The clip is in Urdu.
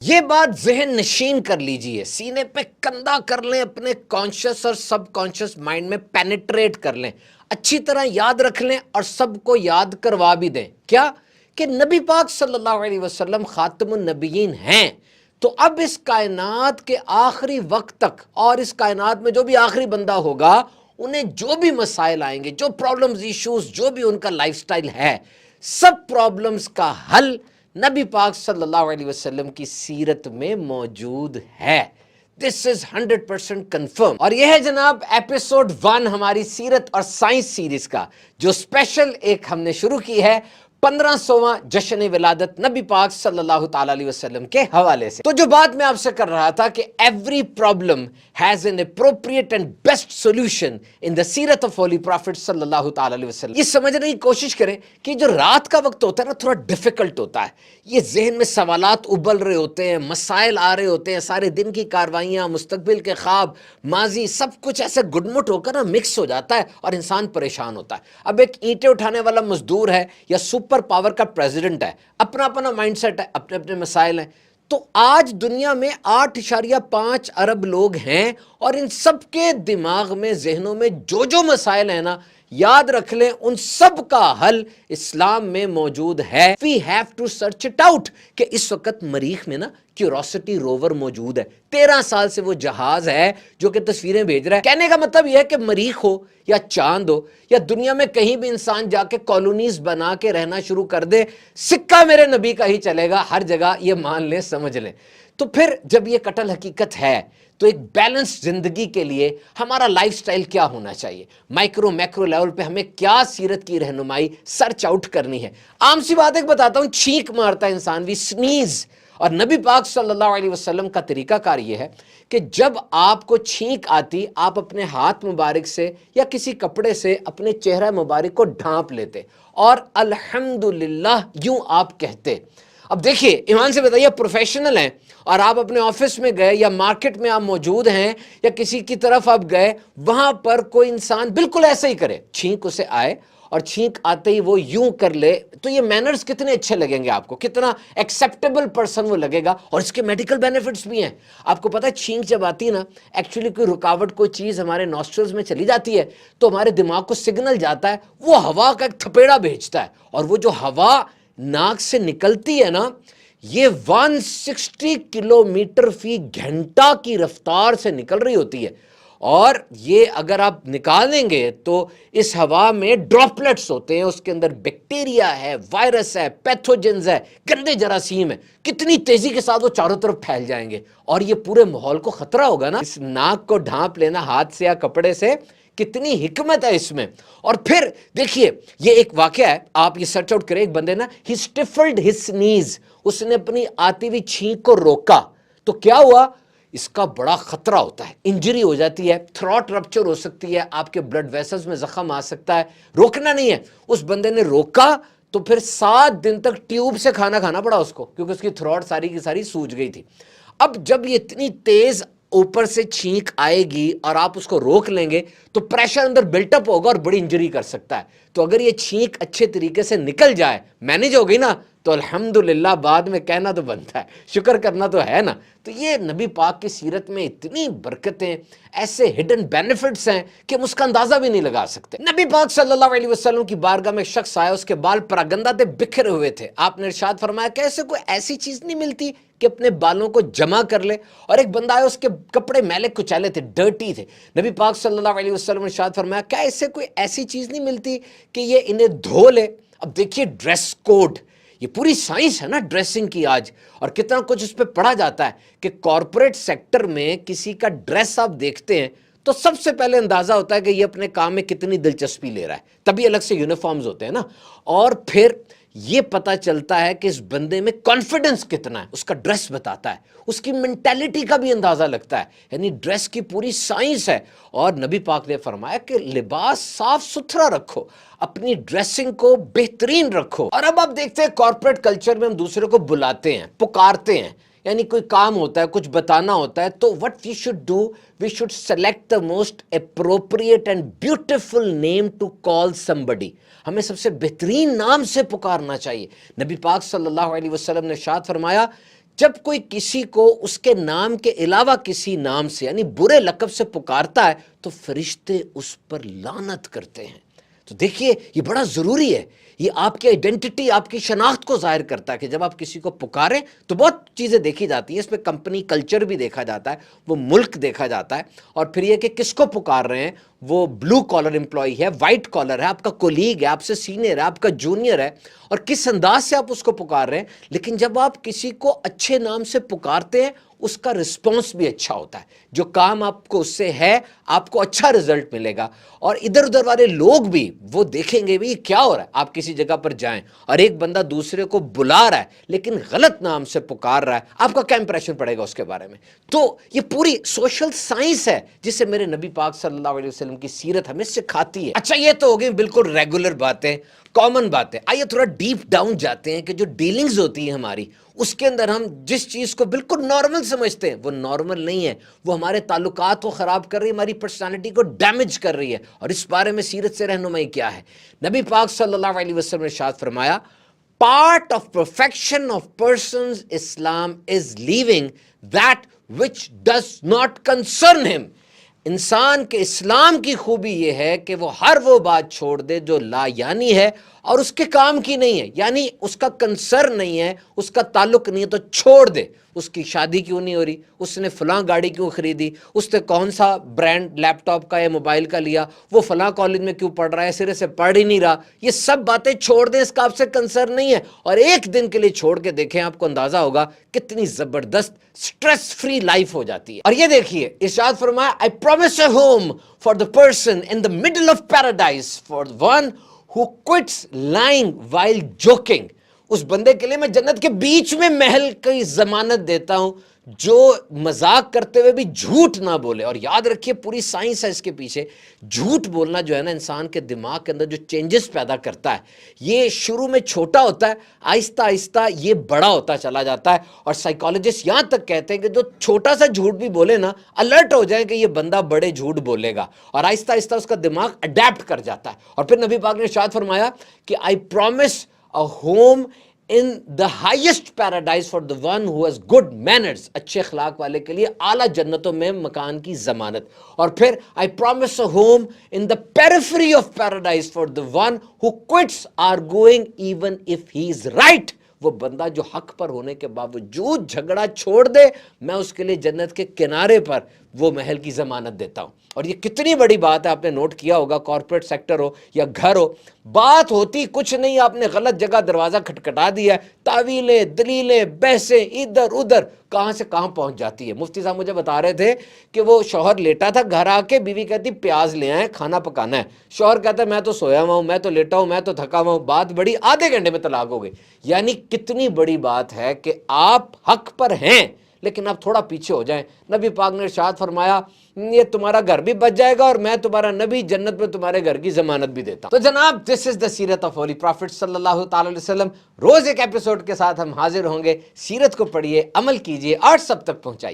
یہ بات ذہن نشین کر لیجئے، سینے پہ کندھا کر لیں، اپنے کانشیس اور سب کانشیس مائنڈ میں پینیٹریٹ کر لیں، اچھی طرح یاد رکھ لیں اور سب کو یاد کروا بھی دیں کیا کہ نبی پاک صلی اللہ علیہ وسلم خاتم النبیین ہیں۔ تو اب اس کائنات کے آخری وقت تک اور اس کائنات میں جو بھی آخری بندہ ہوگا، انہیں جو بھی مسائل آئیں گے، جو پرابلمز ایشوز، جو بھی ان کا لائف سٹائل ہے، سب پرابلمز کا حل نبی پاک صلی اللہ علیہ وسلم کی سیرت میں موجود ہے۔ دس از 100% کنفرم۔ اور یہ ہے جناب ایپیسوڈ 1 ہماری سیرت اور سائنس سیریز کا، جو اسپیشل ایک ہم نے شروع کی ہے 1500واں جشن ولادت نبی پاک صلی اللہ تعالی علیہ وسلم کے حوالے سے۔ تو جو بات میں آپ سے کر رہا تھا کہ every problem has an appropriate and best solution in the Seerat of Holi profit صلی اللہ تعالی علیہ وسلم۔ یہ سمجھنے کی کوشش کریں کہ جو رات کا وقت ہوتا ہے نا، تھوڑا ڈیفیکلٹ ہوتا ہے، یہ ذہن میں سوالات ابل رہے ہوتے ہیں، مسائل آ رہے ہوتے ہیں، سارے دن کی کاروائیاں، مستقبل کے خواب، ماضی، سب کچھ ایسے گڈ مٹ ہو کر نا مکس ہو جاتا ہے اور انسان پریشان ہوتا ہے۔ اب ایک اینٹیں اٹھانے والا مزدور ہے یا سپر پاور کا پریزیڈنٹ ہے، اپنا اپنا مائنڈ سیٹ ہے، اپنے اپنے مسائل ہیں۔ تو آج دنیا میں 8.5 ارب لوگ ہیں اور ان سب کے دماغ میں، ذہنوں میں جو مسائل ہیں نا، یاد رکھ لیں ان سب کا حل اسلام میں موجود ہے۔ We have to search it out کہ اس وقت مریخ میں نا کیوروسٹی روور موجود ہے، 13 سال سے وہ جہاز ہے جو کہ تصویریں بھیج رہا ہے۔ کہنے کا مطلب یہ ہے کہ مریخ ہو یا چاند ہو یا دنیا میں کہیں بھی انسان جا کے کالونیز بنا کے رہنا شروع کر دے، سکہ میرے نبی کا ہی چلے گا ہر جگہ، یہ مان لیں، سمجھ لیں۔ تو پھر جب یہ کٹل حقیقت ہے تو ایک بیلنس زندگی کے لیے ہمارا لائف سٹائل کیا ہونا چاہیے، مائکرو میکرو لیول پہ ہمیں کیا سیرت کی رہنمائی سرچ آؤٹ کرنی ہے۔ عام سی بات ایک بتاتا ہوں، چھینک مارتا ہے انسان، وی سنیز، اور نبی پاک صلی اللہ علیہ وسلم کا طریقہ کار یہ ہے کہ جب آپ کو چھینک آتی، آپ اپنے ہاتھ مبارک سے یا کسی کپڑے سے اپنے چہرہ مبارک کو ڈھانپ لیتے اور الحمدللہ یوں آپ کہتے۔ اب دیکھیے، ایمان سے بتائیے، پروفیشنل ہیں اور آپ اپنے آفس میں گئے یا مارکیٹ میں آپ موجود ہیں یا کسی کی طرف آپ گئے، وہاں پر کوئی انسان بالکل ایسے ہی کرے، چھینک اسے آئے اور چھینک آتے ہی وہ یوں کر لے، تو یہ مینرز کتنے اچھے لگیں گے آپ کو، کتنا ایکسیپٹیبل پرسن وہ لگے گا۔ اور اس کے میڈیکل بینیفٹس بھی ہیں۔ آپ کو پتہ ہے چھینک جب آتی ہے نا، ایکچولی کوئی رکاوٹ، کوئی چیز ہمارے نوسٹرلز میں چلی جاتی ہے تو ہمارے دماغ کو سگنل جاتا ہے، وہ ہوا کا ایک تھپیڑا بھیجتا ہے، اور وہ جو ہوا ناک سے نکلتی ہے نا، یہ 160 کلومیٹر فی گھنٹہ کی رفتار سے نکل رہی ہوتی ہے، اور یہ اگر آپ نکالیں گے تو اس ہوا میں ڈراپلیٹس ہوتے ہیں، اس کے اندر بیکٹیریا ہے، وائرس ہے، پیتھوجنز ہے، گندے جراثیم ہے، کتنی تیزی کے ساتھ وہ چاروں طرف پھیل جائیں گے اور یہ پورے ماحول کو خطرہ ہوگا نا۔ اس ناک کو ڈھانپ لینا ہاتھ سے یا کپڑے سے، کتنی حکمت ہے اس میں۔ اور پھر دیکھیے، یہ ایک واقعہ ہے، آپ یہ سرچ آؤٹ کریں، ایک بندے نا ہی اسٹیفلڈ ہز سنیز، اس نے اپنی آتی ہوئی چھینک کو روکا تو کیا ہوا، اس کا بڑا خطرہ ہوتا ہے، انجری ہو جاتی ہے، تھروٹ رپچر ہو سکتی ہے، آپ کے بلڈ ویسلز میں زخم آ سکتا ہے۔ روکنا نہیں ہے، اس بندے نے روکا تو پھر 7 دن تک ٹیوب سے کھانا کھانا پڑا اس کو، کیونکہ اس کی تھروٹ ساری کی ساری سوج گئی تھی۔ اب جب یہ اتنی تیز اوپر سے چھینک آئے گی اور آپ اس کو روک لیں گے تو پریشر اندر بلٹ اپ ہوگا اور بڑی انجری کر سکتا ہے۔ تو اگر یہ چھینک اچھے طریقے سے نکل جائے، مینیج ہو گئی نا، تو الحمدللہ بعد میں کہنا تو بنتا ہے، شکر کرنا تو ہے نا۔ تو یہ نبی پاک کی سیرت میں اتنی برکتیں، ایسے ہڈن بینیفٹس ہیں کہ ہم اس کا اندازہ بھی نہیں لگا سکتے۔ نبی پاک صلی اللہ علیہ وسلم کی بارگاہ میں ایک شخص آیا، اس کے بال پراگندہ تھے، بکھرے ہوئے تھے۔ آپ نے ارشاد فرمایا کہ ایسے کوئی ایسی چیز نہیں ملتی کہ اپنے بالوں کو جمع کر لے۔ اور ایک بندہ آیا، اس کے کپڑے میلے کچیلے تھے، ڈرٹی تھے۔ نبی پاک صلی اللہ علیہ وسلم نے ارشاد فرمایا کیا ایسے کوئی ایسی چیز نہیں ملتی کہ یہ انہیں دھو لے۔ اب دیکھیے ڈریس کوڈ، یہ پوری سائنس ہے نا ڈریسنگ کی آج، اور کتنا کچھ اس پہ پڑھا جاتا ہے کہ کارپوریٹ سیکٹر میں کسی کا ڈریس آپ دیکھتے ہیں تو سب سے پہلے اندازہ ہوتا ہے کہ یہ اپنے کام میں کتنی دلچسپی لے رہا ہے، تبھی الگ سے یونیفارمز ہوتے ہیں نا۔ اور پھر یہ پتا چلتا ہے کہ اس بندے میں کانفیڈنس کتنا ہے، اس کا ڈریس بتاتا ہے، اس کی مینٹیلٹی کا بھی اندازہ لگتا ہے، یعنی ڈریس کی پوری سائنس ہے۔ اور نبی پاک نے فرمایا کہ لباس صاف ستھرا رکھو، اپنی ڈریسنگ کو بہترین رکھو۔ اور اب آپ دیکھتے ہیں کارپوریٹ کلچر میں ہم دوسرے کو بلاتے ہیں، پکارتے ہیں، یعنی کوئی کام ہوتا ہے، کچھ بتانا ہوتا ہے، تو what we should do, we should select the most appropriate and beautiful name to call somebody۔ ہمیں سب سے بہترین نام سے پکارنا چاہیے۔ نبی پاک صلی اللہ علیہ وسلم نے ارشاد فرمایا جب کوئی کسی کو اس کے نام کے علاوہ کسی نام سے یعنی برے لقب سے پکارتا ہے تو فرشتے اس پر لعنت کرتے ہیں۔ تو دیکھیے یہ بڑا ضروری ہے، یہ آپ کی آئیڈینٹی، آپ کی شناخت کو ظاہر کرتا ہے کہ جب آپ کسی کو پکاریں تو بہت چیزیں دیکھی جاتی ہیں، اس پہ کمپنی کلچر بھی دیکھا جاتا ہے، وہ ملک دیکھا جاتا ہے، اور پھر یہ کہ کس کو پکار رہے ہیں، وہ بلو کالر امپلائی ہے، وائٹ کالر ہے، آپ کا کولیگ ہے، آپ سے سینئر ہے، آپ کا جونیئر ہے، اور کس انداز سے آپ اس کو پکار رہے ہیں۔ لیکن جب آپ کسی کو اچھے نام سے پکارتے ہیں اس کا رسپانس بھی اچھا ہوتا ہے، جو کام آپ کو اس سے ہے آپ کو اچھا رزلٹ ملے گا، اور ادھر ادھر والے لوگ بھی وہ دیکھیں گے بھی یہ کیا ہو رہا ہے۔ آپ کسی جگہ پر جائیں اور ایک بندہ دوسرے کو بلا رہا ہے لیکن غلط نام سے پکار رہا ہے، آپ کا کیا امپریشن پڑے گا اس کے بارے میں؟ تو یہ پوری سوشل سائنس ہے جسے میرے نبی پاک صلی اللہ علیہ وسلم کی سیرت ہمیں سکھاتی ہے۔ اچھا یہ تو ہو گئی بالکل ریگولر باتیں، کامن باتیں۔ آئیے تھوڑا ڈیپ ڈاؤن جاتے ہیں کہ جو ڈیلنگز ہوتی ہیں ہماری، اس کے اندر ہم جس چیز کو بالکل نارمل سمجھتے ہیں وہ نارمل نہیں ہے، وہ ہمارے تعلقات کو خراب کر رہی ہے، ہماری پرسنالٹی کو ڈیمیج کر رہی ہے، اور اس بارے میں سیرت سے رہنمائی کیا ہے؟ نبی پاک صلی اللہ علیہ وسلم نے ارشاد فرمایا، part of perfection of person's Islam is leaving that which does not concern him۔ انسان کے اسلام کی خوبی یہ ہے کہ وہ ہر وہ بات چھوڑ دے جو لا یعنی ہے اور اس کے کام کی نہیں ہے، یعنی اس کا کنسرن نہیں ہے، اس کا تعلق نہیں ہے تو چھوڑ دے۔ اس کی شادی کیوں نہیں ہو رہی، اس نے فلاں گاڑی کیوں خریدی، اس نے کون سا برانڈ لیپ ٹاپ کا یا موبائل کا لیا، وہ فلاں کالج میں کیوں پڑھ رہا ہے، سرے سے پڑھ ہی نہیں رہا، یہ سب باتیں چھوڑ دیں، اس کا آپ سے کنسرن نہیں ہے، اور ایک دن کے لیے چھوڑ کے دیکھیں، آپ کو اندازہ ہوگا کتنی زبردست سٹریس فری لائف ہو جاتی ہے۔ اور یہ دیکھیے ارشاد فرمایا، I promise a home for the person in the middle of paradise for the one who quits lying while joking۔ اس بندے کے لیے میں جنت کے بیچ میں محل کی ضمانت دیتا ہوں جو مذاق کرتے ہوئے بھی جھوٹ نہ بولے۔ اور یاد رکھیے پوری سائنس ہے اس کے پیچھے، جھوٹ بولنا جو ہے نا انسان کے دماغ کے اندر جو چینجز پیدا کرتا ہے، یہ شروع میں چھوٹا ہوتا ہے، آہستہ آہستہ یہ بڑا ہوتا چلا جاتا ہے، اور سائیکالوجسٹ یہاں تک کہتے ہیں کہ جو چھوٹا سا جھوٹ بھی بولے نا، الرٹ ہو جائے کہ یہ بندہ بڑے جھوٹ بولے گا، اور آہستہ آہستہ اس کا دماغ اڈیپٹ کر جاتا ہے۔ اور پھر نبی پاک نے ارشاد فرمایا کہ I promise a home in the highest paradise for the one who has good manners۔ اچھے اخلاق والے کے لیے اعلیٰ جنتوں میں مکان کی ضمانت۔ اور پھر I promise a home in the periphery of paradise for the one who quits arguing even if he is right۔ وہ بندہ جو حق پر ہونے کے باوجود جھگڑا چھوڑ دے، میں اس کے لیے جنت کے کنارے پر وہ محل کی ضمانت دیتا ہوں۔ اور یہ کتنی بڑی بات ہے، آپ نے نوٹ کیا ہوگا، کارپوریٹ سیکٹر ہو یا گھر ہو، بات ہوتی کچھ نہیں، آپ نے غلط جگہ دروازہ کھٹکھٹا دیا ہے، تعویلیں، دلیلیں، بحثیں ادھر ادھر کہاں سے کہاں پہنچ جاتی ہے۔ مفتی صاحب مجھے بتا رہے تھے کہ وہ شوہر لیٹا تھا، گھر آ کے بیوی کہتی پیاز لے آئیں، کھانا پکانا ہے، شوہر کہتا ہے میں تو سویا ہوا ہوں، میں تو لیٹا ہوں، میں تو تھکا ہوا ہوں، بات بڑی، آدھے گھنٹے میں طلاق ہو گئی۔ یعنی کتنی بڑی بات ہے کہ آپ حق پر ہیں لیکن آپ تھوڑا پیچھے ہو جائیں۔ نبی پاک نے ارشاد فرمایا یہ تمہارا گھر بھی بچ جائے گا اور میں تمہارا نبی جنت میں تمہارے گھر کی ضمانت بھی دیتا ہوں۔ تو جناب دس از دا سیرت آف ہولی پرافٹ صلی اللہ تعالی علیہ وسلم۔ روز ایک ایپیسوڈ کے ساتھ ہم حاضر ہوں گے۔ سیرت کو پڑھیے، عمل کیجیے اور سب تک پہنچائیے۔